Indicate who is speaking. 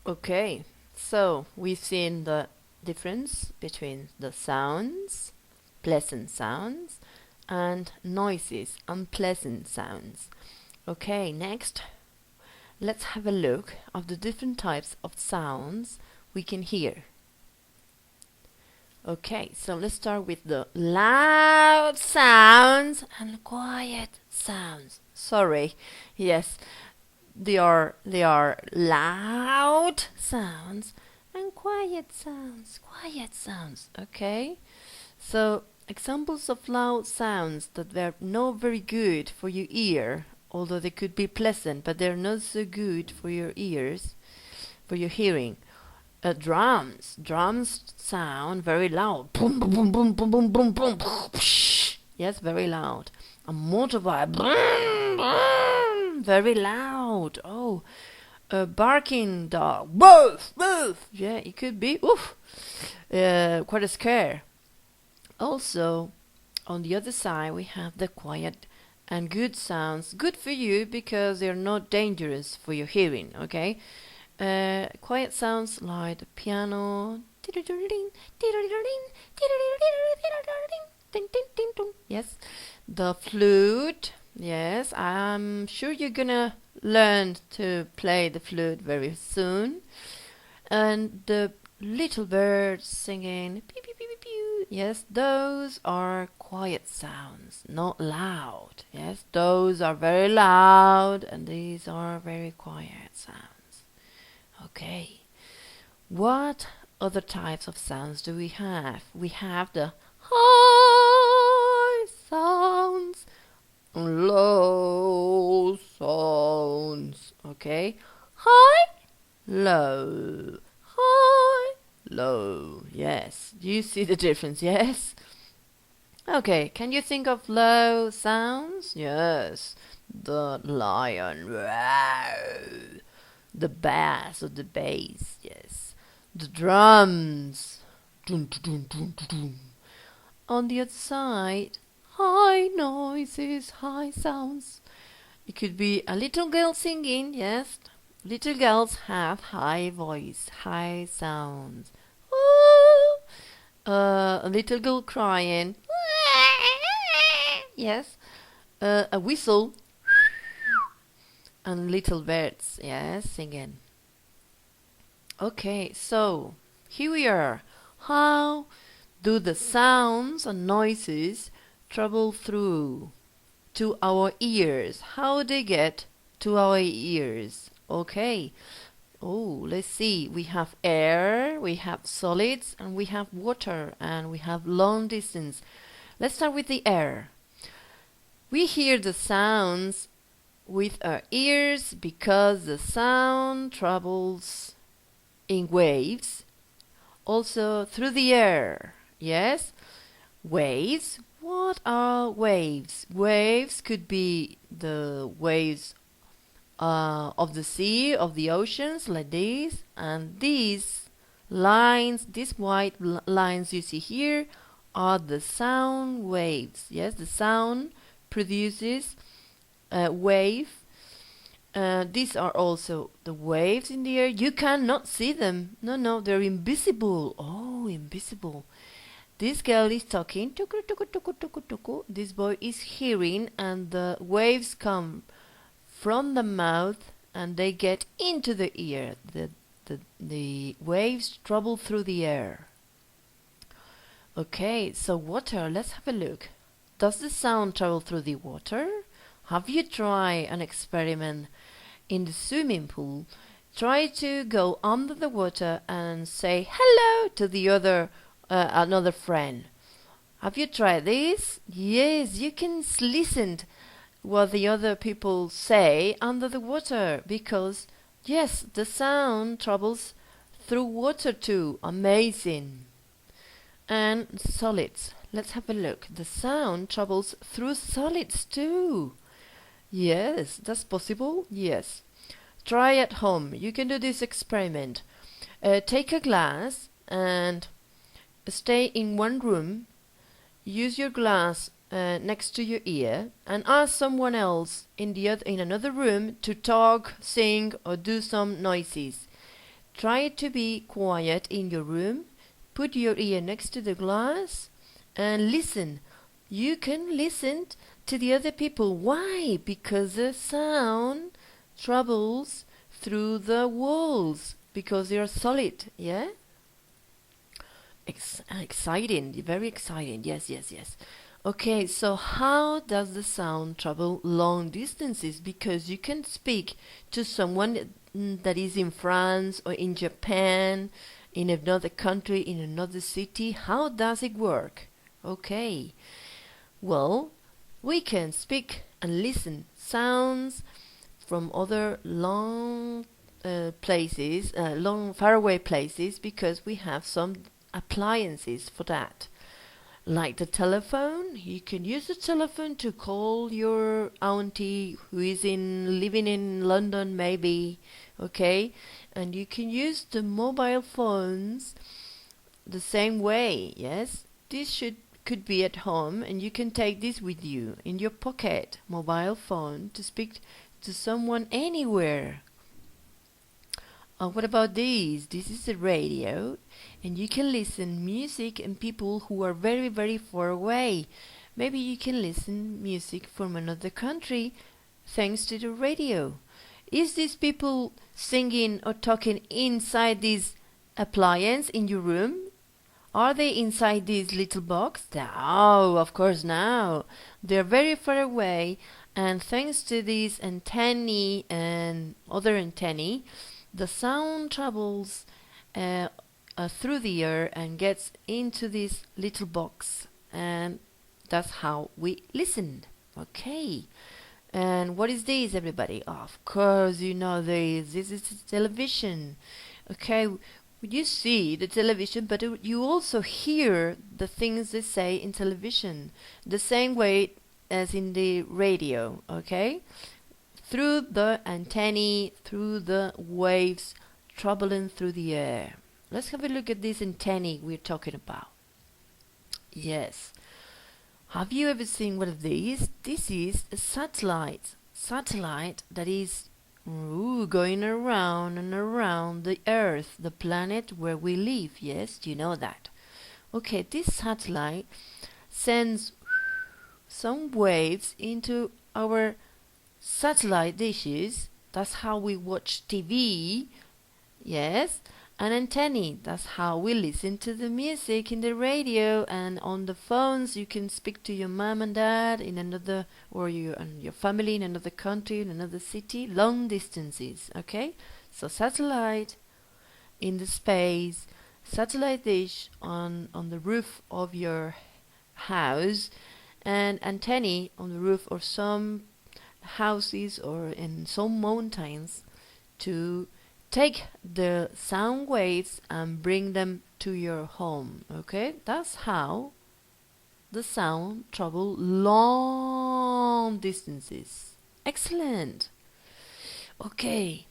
Speaker 1: Okay, so we've seen the difference between the sounds, pleasant sounds, and noises, unpleasant sounds. Okay, next, let's have a look of the different types of sounds we can hear. Okay, so let's start with the loud sounds and quiet sounds. Sorry, yes, they are loud sounds and quiet sounds. Quiet sounds. Okay, so examples of loud sounds that were not very good for your ear, although they could be pleasant, but they're not so good for your ears, for your hearing. Drums sound very loud. Boom, boom, boom, boom, boom, boom, boom, boom. Yes, very loud. A motorbike. Boom, boom, very loud. Oh, a barking dog. Woof, woof. Yeah, it could be. Oof. Quite a scare. Also, on the other side, we have the quiet and good sounds. Good for you because they're not dangerous for your hearing. Okay. Quiet sounds like the piano. Yes, the flute. Yes, I'm sure you're gonna learn to play the flute very soon. And the little birds singing. Pew, pew, pew, pew, pew. Yes, those are quiet sounds, not loud. Yes, those are very loud, and these are very quiet sounds. Okay. What other types of sounds do we have? We have the high sounds, low sounds. Okay. High, low, high, low. Yes. Do you see the difference? Yes. Okay. Can you think of low sounds? Yes. The lion. Roar. The bass or the bass, yes. The drums. Dun, dun, dun, dun, dun. On the other side, high noises, high sounds. It could be a little girl singing, yes. Little girls have high voice, high sounds. Ooh. A little girl crying. Yes. A whistle and little birds, yes, singing. Okay, so here we are. How do the sounds and noises travel through to our ears? How they get to our ears? Okay. Oh, let's see. We have air, we have solids, and we have water, and we have long distance. Let's start with the air. We hear the sounds with our ears because the sound travels in waves, also through the air. Yes, waves. What are waves? Waves could be the waves of the sea, of the oceans, like this, and these lines, these white lines you see here, are the sound waves. Yes, the sound produces wave. These are also the waves in the air. You cannot see them. No, no, they're invisible. Oh, invisible. This girl is talking. Tuku, tuku, tuku, tuku, tuku. This boy is hearing, and the waves come from the mouth and they get into the ear. The waves travel through the air. Okay, so water. Let's have a look. Does the sound travel through the water? Have you tried an experiment in the swimming pool? Try to go under the water and say hello to the another friend. Have you tried this? Yes, you can listen what the other people say under the water because yes, the sound travels through water too. Amazing. And solids. Let's have a look. The sound travels through solids too. Yes, that's possible. Yes. Try at home. You can do this experiment. Take a glass and stay in one room. Use your glass next to your ear and ask someone else in another room to talk, sing, or do some noises. Try to be quiet in your room. Put your ear next to the glass and listen. You can listen to the other people. Why? Because the sound travels through the walls because they are solid. Yeah? Exciting, very exciting. Yes, yes, yes. Okay, so how does the sound travel long distances? Because you can speak to someone that is in France or in Japan, in another country, in another city. How does it work? Okay, well, we can speak and listen sounds from other long places, long faraway places, because we have some appliances for that. Like the telephone, you can use the telephone to call your auntie who is living in London, maybe, okay? And you can use the mobile phones the same way, yes? This could be at home, and you can take this with you in your pocket, mobile phone, to speak to someone anywhere. What about this? This is a radio, and you can listen music and people who are very, very far away. Maybe you can listen music from another country thanks to the radio. Is these people singing or talking inside this appliance in your room? Are they inside this little box? No, of course no. They're very far away, and thanks to these antennae and other antennae, the sound travels through the air and gets into this little box, and that's how we listen. Okay. And what is this, everybody? Of course, you know this. This is television. Okay, you see the television, but you also hear the things they say in television, the same way as in the radio. Okay, through the antennae, through the waves traveling through the air. Let's have a look at this antennae we're talking about. Yes. Have you ever seen one of these? This is a satellite. Satellite that is going around and around the Earth, the planet where we live. Yes, you know that. Okay, this satellite sends some waves into our satellite dishes. That's how we watch TV. Yes. An antennae, that's how we listen to the music in the radio, and on the phones you can speak to your mom and dad in another, or your family in another country, in another city, long distances. Okay, so satellite in the space, satellite dish on the roof of your house, and antennae on the roof of some houses or in some mountains to take the sound waves and bring them to your home. Okay, that's how the sound travel long distances. Excellent. Okay,